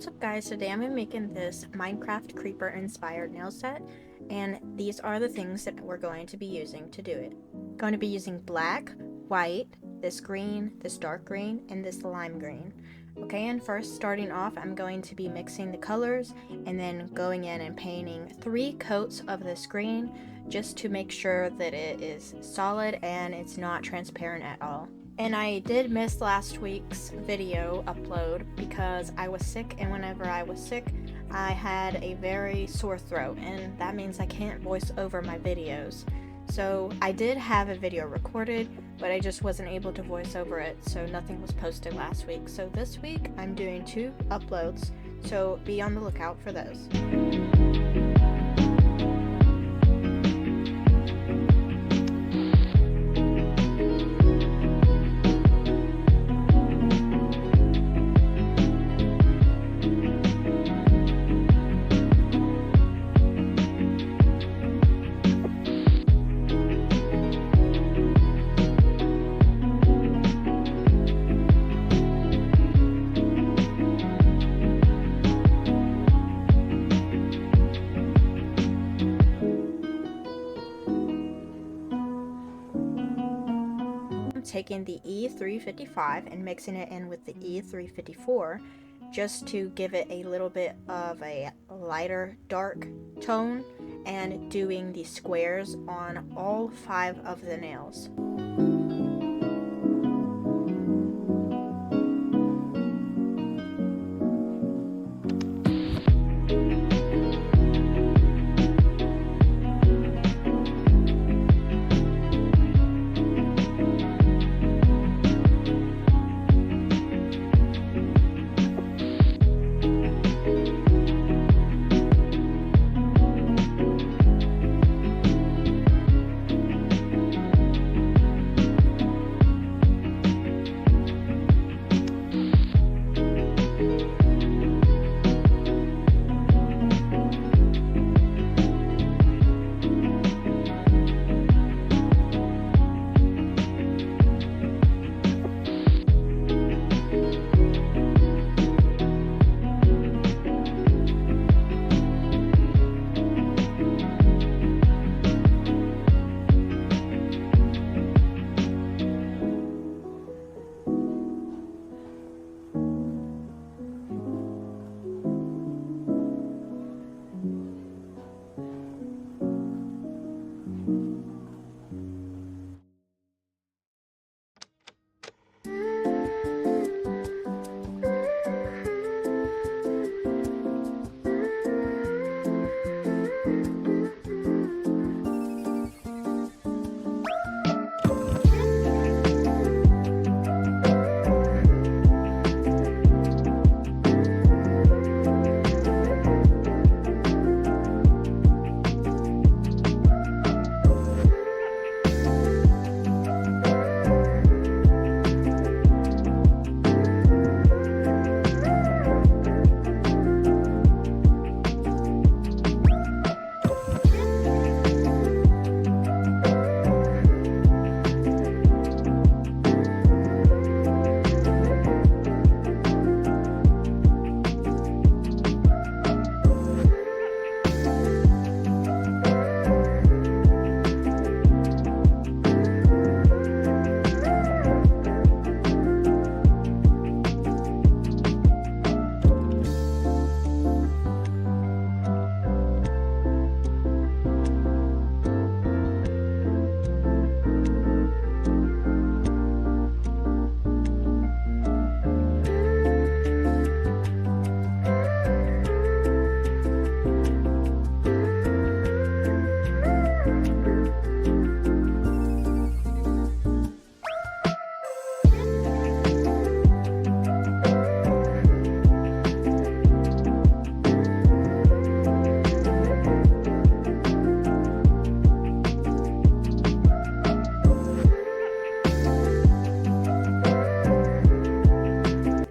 What's up guys, today I'm making this Minecraft creeper inspired nail set, and these are the things that we're going to be using to do it. Going to be using black, white, this green, this dark green, and this lime green. Okay, and first starting off I'm going to be mixing the colors and then going in and painting 3 coats of this green just to make sure that it is solid and it's not transparent at all. And I did miss last week's video upload because I was sick, and whenever I was sick I had a very sore throat, and that means I can't voice over my videos. So I did have a video recorded, but I just wasn't able to voice over it, so nothing was posted last week. So this week I'm doing 2 uploads, so be on the lookout for those. Taking the E355 and mixing it in with the E354 just to give it a little bit of a lighter dark tone, and doing the squares on all 5 of the nails.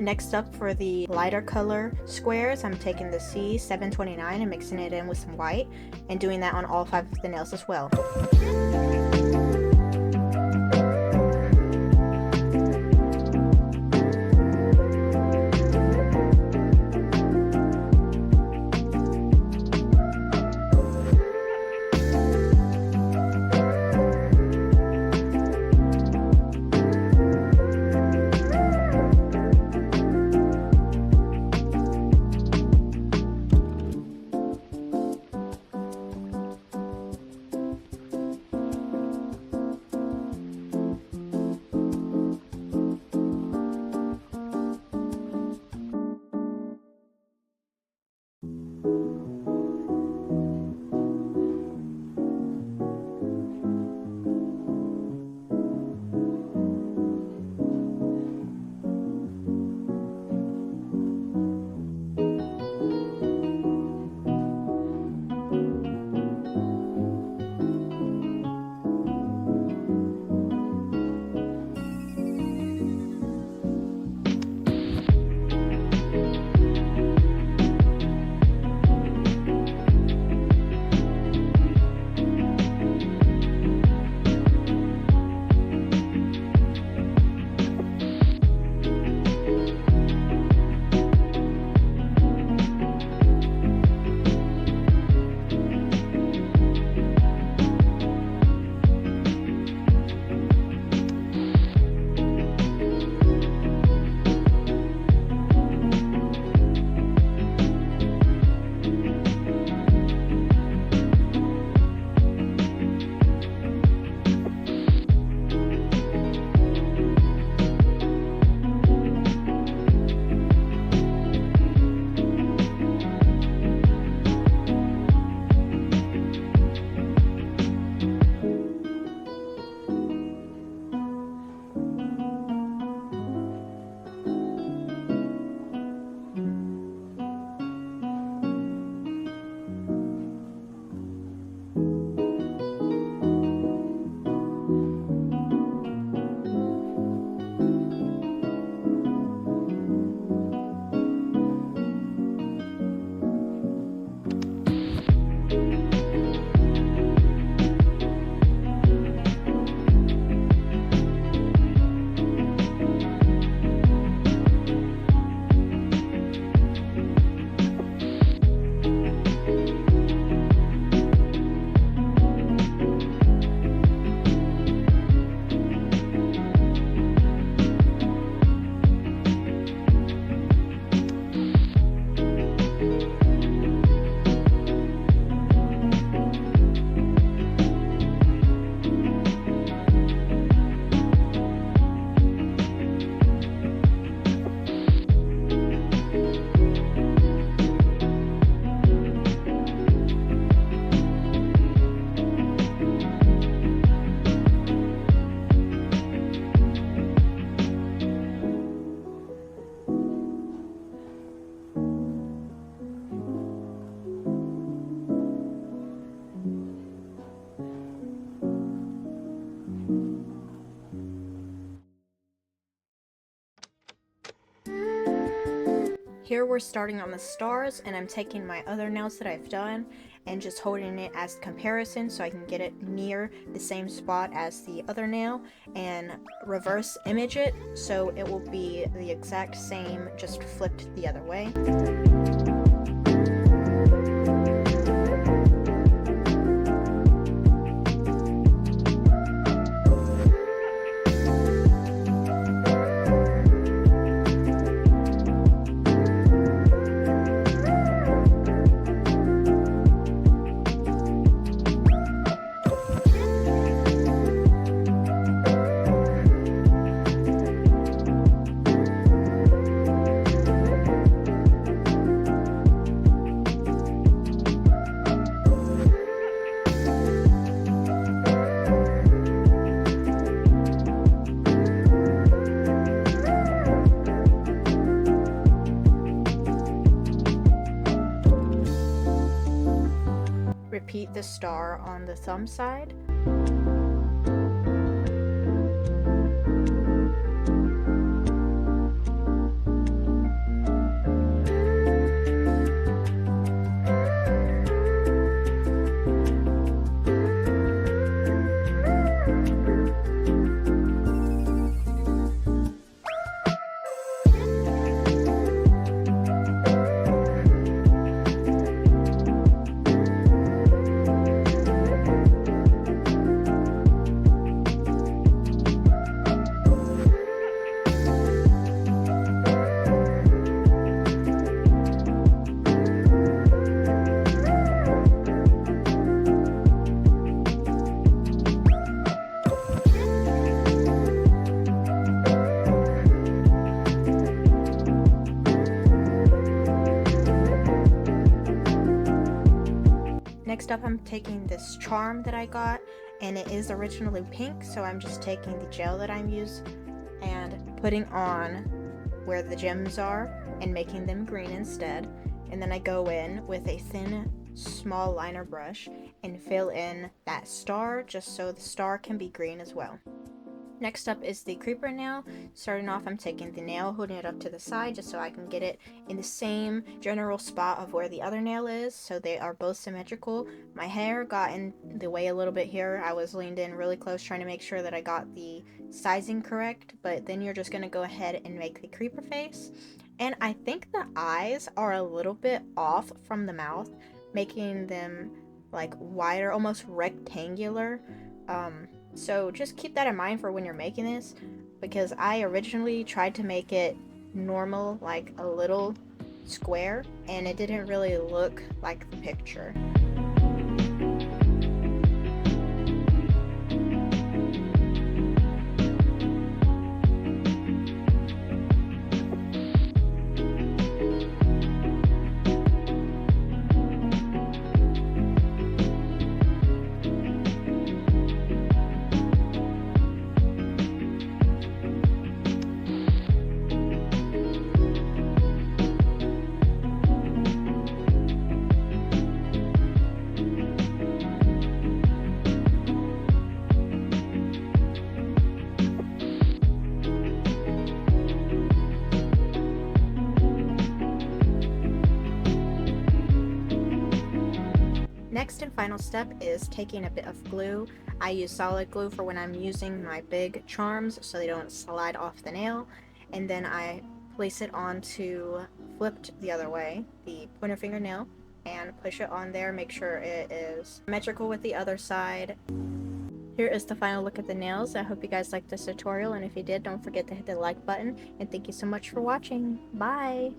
Next up, for the lighter color squares, I'm taking the C729 and mixing it in with some white and doing that on all 5 of the nails as well. Here we're starting on the stars, and I'm taking my other nails that I've done and just holding it as comparison so I can get it near the same spot as the other nail and reverse image it so it will be the exact same, just flipped the other way. Repeat the star on the thumb side. Next up, I'm taking this charm that I got, and it is originally pink, so I'm just taking the gel that I'm using and putting on where the gems are and making them green instead. And then I go in with a thin, small liner brush and fill in that star just so the star can be green as well. Next up is the creeper nail. Starting off, I'm taking the nail, holding it up to the side just so I can get it in the same general spot of where the other nail is, so they are both symmetrical. My hair got in the way a little bit here. I was leaned in really close trying to make sure that I got the sizing correct, but then you're just going to go ahead and make the creeper face. And I think the eyes are a little bit off from the mouth, making them like wider, almost rectangular. So just keep that in mind for when you're making this, because I originally tried to make it normal, like a little square, and it didn't really look like the picture. Next and final step is taking a bit of glue. I use solid glue for when I'm using my big charms so they don't slide off the nail, and then I place it onto, flipped the other way, the pointer fingernail, and push it on there. Make sure it is symmetrical with the other side. Here is the final look at the nails. I hope you guys liked this tutorial, and if you did, don't forget to hit the like button, and thank you so much for watching. Bye!